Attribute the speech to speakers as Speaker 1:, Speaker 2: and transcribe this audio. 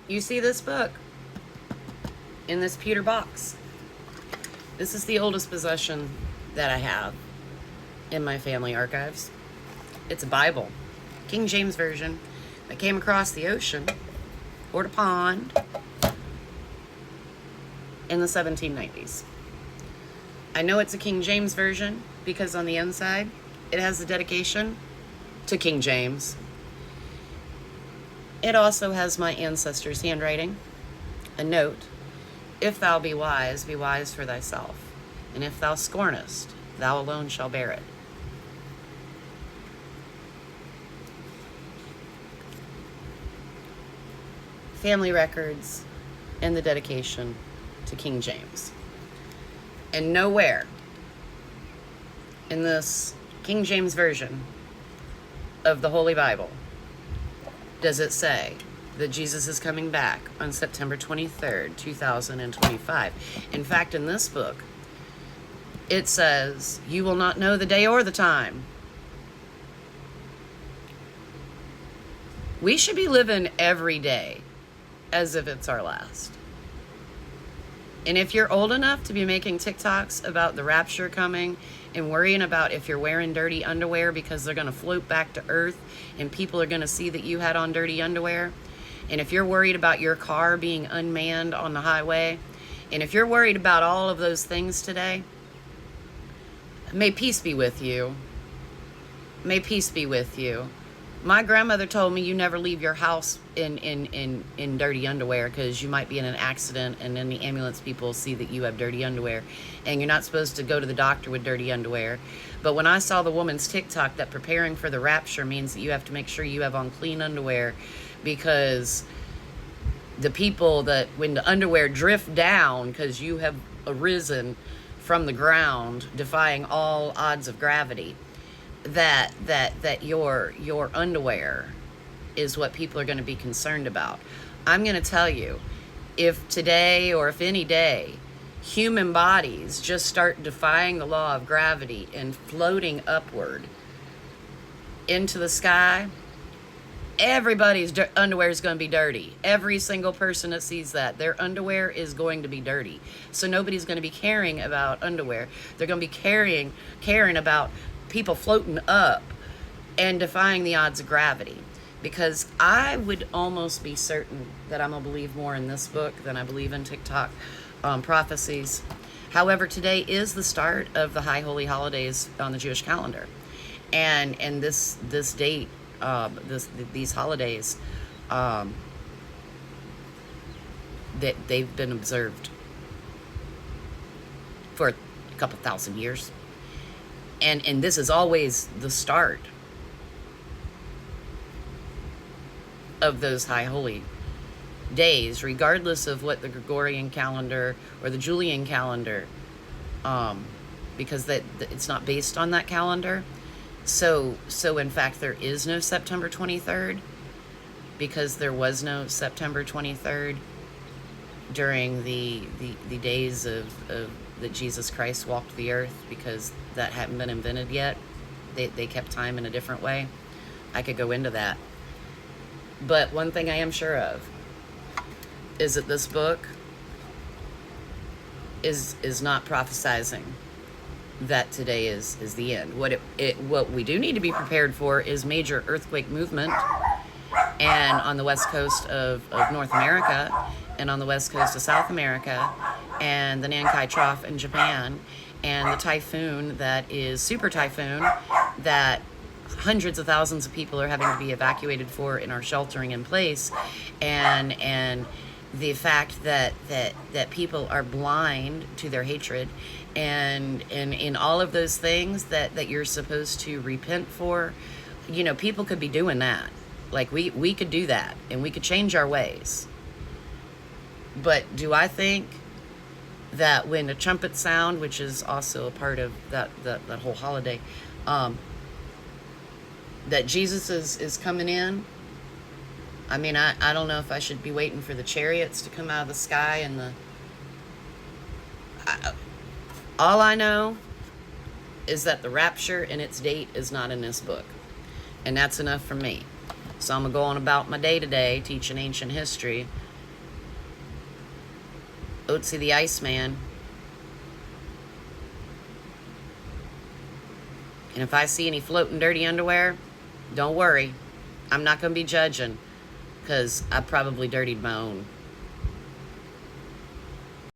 Speaker 1: You see this book in this pewter box. This is the oldest possession that I have in my family archives. It's a Bible, King James Version, that came across the ocean or the pond in the 1790s. I know it's a King James Version because on the inside it has the dedication to King James. It also has my ancestors' handwriting, a note, "If thou be wise for thyself, and if thou scornest, thou alone shall bear it." Family records and the dedication to King James. And nowhere in this King James Version of the Holy Bible does it say that Jesus is coming back on September 23rd, 2025. In fact, in this book, it says, "You will not know the day or the time." We should be living every day as if it's our last. And if you're old enough to be making TikToks about the rapture coming and worrying about if you're wearing dirty underwear because they're going to float back to earth and people are going to see that you had on dirty underwear, and if you're worried about your car being unmanned on the highway, and if you're worried about all of those things today, may peace be with you. May peace be with you. My grandmother told me you never leave your house in dirty underwear because you might be in an accident and then the ambulance people see that you have dirty underwear and you're not supposed to go to the doctor with dirty underwear. But when I saw the woman's TikTok that preparing for the rapture means that you have to make sure you have on clean underwear, because the people that when the underwear drift down because you have arisen from the ground defying all odds of gravity, that your underwear is what people are going to be concerned about. I'm going to tell you, if today or if any day human bodies just start defying the law of gravity and floating upward into the sky, everybody's underwear is going to be dirty. Every single person that sees that, their underwear is going to be dirty. So nobody's going to be caring about underwear. They're going to be caring about people floating up and defying the odds of gravity. Because I would almost be certain that I'm going to believe more in this book than I believe in TikTok prophecies. However, today is the start of the High Holy Holidays on the Jewish calendar. And this date, these holidays, that they've been observed for a couple thousand years. And this is always the start of those high holy days, regardless of what the Gregorian calendar or the Julian calendar, because it's not based on that calendar. So in fact, there is no September 23rd, because there was no September 23rd during the days of that Jesus Christ walked the earth, because that hadn't been invented yet. They kept time in a different way. I could go into that. But one thing I am sure of is that this book is not prophesizing that today is the end. What we do need to be prepared for is major earthquake movement, and on the west coast of North America, and on the west coast of South America, and the Nankai Trough in Japan, and the typhoon that is super typhoon that hundreds of thousands of people are having to be evacuated for and are sheltering in place, and the fact that people are blind to their hatred, and in all of those things that you're supposed to repent for. You know, people could be doing that. Like we could do that, and we could change our ways. But do I think that when the trumpets sound, which is also a part of that whole holiday, that Jesus is coming in? I mean, I don't know if I should be waiting for the chariots to come out of the sky and all I know is that the rapture and its date is not in this book. And that's enough for me. So I'm going to go on about my day today, teaching ancient history, Otzi the Iceman. And if I see any floating dirty underwear, don't worry. I'm not going to be judging, because I probably dirtied my own.